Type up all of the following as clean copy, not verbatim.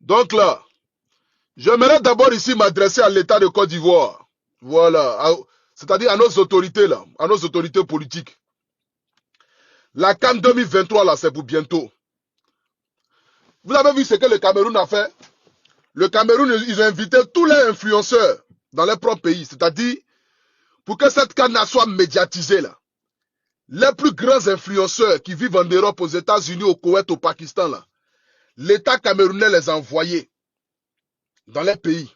Donc là, j'aimerais d'abord ici m'adresser à l'État de Côte d'Ivoire. Voilà. C'est-à-dire à nos autorités là, à nos autorités politiques. La CAN 2023 là, c'est pour bientôt. Vous avez vu ce que le Cameroun a fait? Le Cameroun, ils ont invité tous les influenceurs dans leur propre pays. C'est-à-dire, pour que cette CAN soit médiatisée là. Les plus grands influenceurs qui vivent en Europe, aux États-Unis, au Koweït, au Pakistan là. L'État camerounais les a envoyés dans les pays,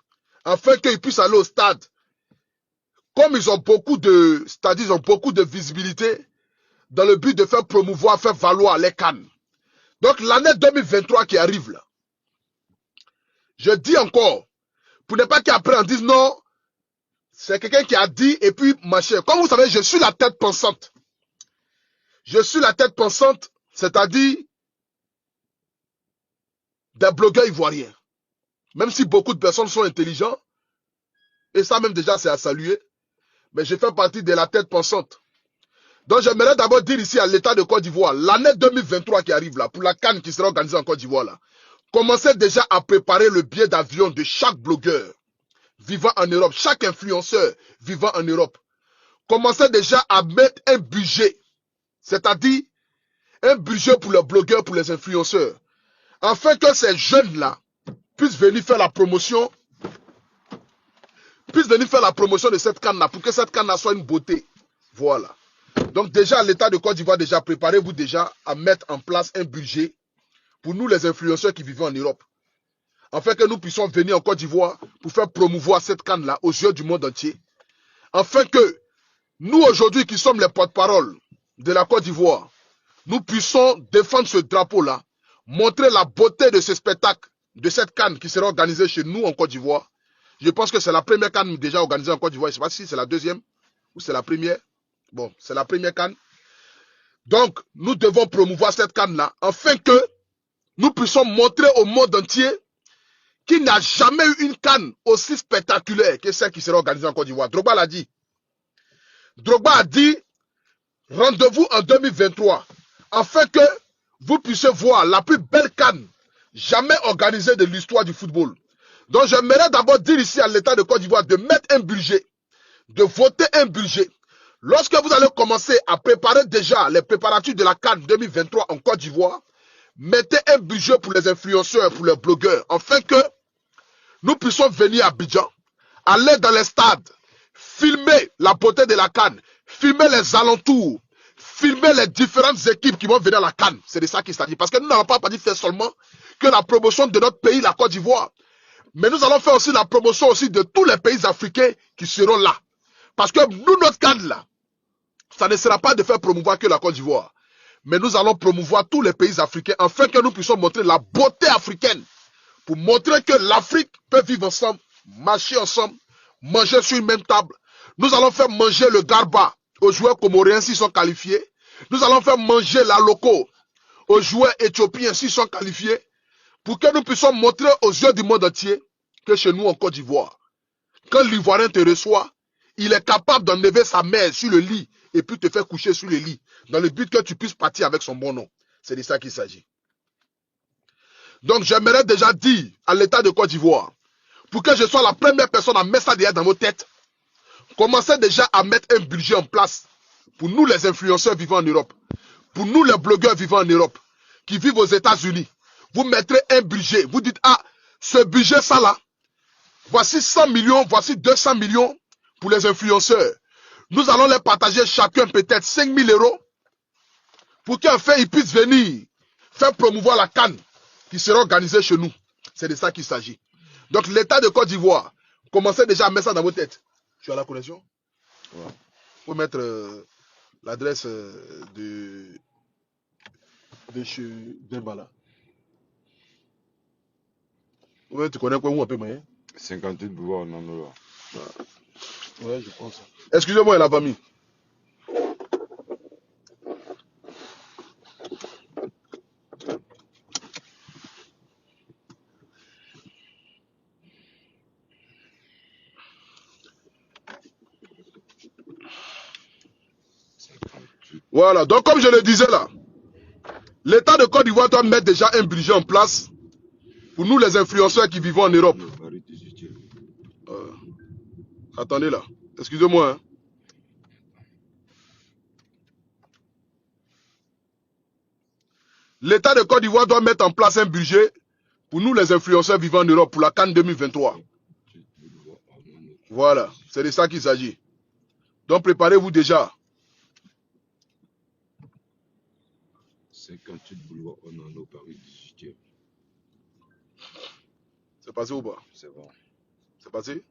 afin qu'ils puissent aller au stade. Comme ils ont beaucoup de, c'est-à-dire ils ont beaucoup de visibilité, dans le but de faire promouvoir, faire valoir les CAN. Donc l'année 2023 qui arrive là, je dis encore, pour ne pas qu'après on dise non, c'est quelqu'un qui a dit et puis machin. Comme vous savez, je suis la tête pensante. Je suis la tête pensante, c'est-à-dire des blogueurs ivoiriens. Même si beaucoup de personnes sont intelligents, et ça même déjà c'est à saluer, mais je fais partie de la tête pensante. Donc j'aimerais d'abord dire ici à l'État de Côte d'Ivoire, l'année 2023 qui arrive là, pour la CAN qui sera organisée en Côte d'Ivoire là, commencez déjà à préparer le billet d'avion de chaque blogueur vivant en Europe, chaque influenceur vivant en Europe. Commencez déjà à mettre un budget, c'est-à-dire un budget pour les blogueurs, pour les influenceurs, afin que ces jeunes-là puissent venir faire la promotion, de cette CAN-là, pour que cette CAN-là soit une beauté. Voilà. Donc déjà, l'État de Côte d'Ivoire, déjà, préparez-vous déjà à mettre en place un budget pour nous, les influenceurs qui vivent en Europe, afin que nous puissions venir en Côte d'Ivoire pour faire promouvoir cette CAN-là aux yeux du monde entier, afin que nous, aujourd'hui, qui sommes les porte-parole de la Côte d'Ivoire, nous puissions défendre ce drapeau-là, montrer la beauté de ce spectacle, de cette CAN qui sera organisée chez nous en Côte d'Ivoire. Je pense que c'est la première CAN déjà organisée en Côte d'Ivoire. Je ne sais pas si c'est la deuxième ou c'est la première. Bon, c'est la première CAN. Donc, nous devons promouvoir cette CAN-là, afin que nous puissions montrer au monde entier qu'il n'y a jamais eu une CAN aussi spectaculaire que celle qui sera organisée en Côte d'Ivoire. Drogba l'a dit. Drogba a dit, rendez-vous en 2023, afin que vous puissiez voir la plus belle CAN jamais organisée de l'histoire du football. Donc j'aimerais d'abord dire ici à l'État de Côte d'Ivoire de mettre un budget, de voter un budget. Lorsque vous allez commencer à préparer déjà les préparatifs de la CAN 2023 en Côte d'Ivoire, mettez un budget pour les influenceurs, pour les blogueurs, afin que nous puissions venir à Abidjan, aller dans les stades, filmer la beauté de la CAN, filmer les alentours, filmer les différentes équipes qui vont venir à la CAN. C'est de ça qu'il s'agit. Parce que nous n'allons pas faire seulement que la promotion de notre pays, la Côte d'Ivoire. Mais nous allons faire aussi la promotion aussi de tous les pays africains qui seront là. Parce que nous, notre CAN là, ça ne sera pas de faire promouvoir que la Côte d'Ivoire. Mais nous allons promouvoir tous les pays africains afin que nous puissions montrer la beauté africaine. Pour montrer que l'Afrique peut vivre ensemble, marcher ensemble, manger sur une même table. Nous allons faire manger le garba aux joueurs comoriens s'ils sont qualifiés. Nous allons faire manger la loco aux joueurs éthiopiens s'ils sont qualifiés. Pour que nous puissions montrer aux yeux du monde entier que chez nous en Côte d'Ivoire, quand l'Ivoirien te reçoit, il est capable d'enlever sa mère sur le lit et puis te faire coucher sur le lit, dans le but que tu puisses partir avec son bon nom. C'est de ça qu'il s'agit. Donc j'aimerais déjà dire à l'État de Côte d'Ivoire, pour que je sois la première personne à mettre ça déjà dans vos têtes, commencez déjà à mettre un budget en place pour nous les influenceurs vivant en Europe, pour nous les blogueurs vivant en Europe, qui vivent aux États-Unis. Vous mettrez un budget, vous dites, ah, ce budget ça là, voici 100 millions, voici 200 millions pour les influenceurs. Nous allons les partager chacun peut-être 5 000 euros pour qu'enfin ils puissent venir faire promouvoir la CAN qui sera organisée chez nous. C'est de ça qu'il s'agit. Donc l'État de Côte d'Ivoire, commencez déjà à mettre ça dans vos têtes. Tu as la connexion? Il faut mettre l'adresse de chez Dembala. Ouais, tu connais quoi où un peu moyen? 58 boulevard non, non. Ouais, je pense. Excusez-moi, la famille. Voilà, donc comme je le disais là, l'État de Côte d'Ivoire doit mettre déjà un budget en place Pour nous, les influenceurs qui vivons en Europe. Paris 18e. Attendez là. Excusez-moi. Hein. L'État de Côte d'Ivoire doit mettre en place un budget pour nous, les influenceurs vivant en Europe, pour la CAN 2023. Voilà, c'est de ça qu'il s'agit. Donc, préparez-vous déjà. 58 boulevard Onano, Paris 18e. C'est passé ou pas? C'est bon. C'est passé?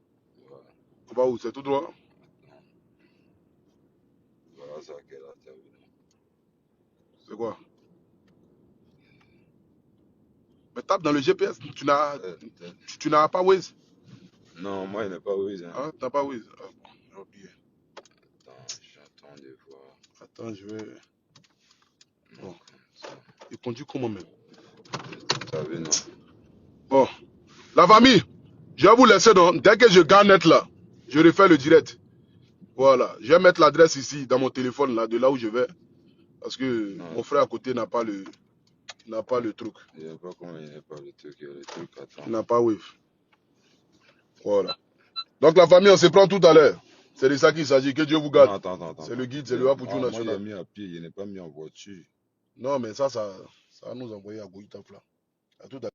Voilà. On va où? C'est tout droit? Voilà ça qu'elle a terminé. C'est quoi? Mais tape dans le GPS. Tu n'as pas Waze? Non, moi, il n'est pas Waze. Hein. Ah, t'as pas Waze? Ah, bon, j'ai oublié. Attends, j'attends de voir. Attends, je vais... Bon. Il conduit comment même? Savez, non. Bon. La famille, je vais vous laisser donc. Dès que je gagne net là, je refais le direct. Voilà. Je vais mettre l'adresse ici dans mon téléphone là, de là où je vais. Parce que Non, mon frère à côté n'a pas le truc. Il n'y a pas comment il n'y a pas le truc. Il y a le truc, attends. Il n'a pas Wave. Voilà. Donc la famille, on se prend tout à l'heure. C'est de ça qu'il s'agit. Que Dieu vous garde. Attends. C'est le guide, c'est le Wapoudjou national. Moi, il a mis à pied, il n'est pas mis en voiture. Non, mais ça nous a envoyé à Goïtaf là. À tout à l'heure.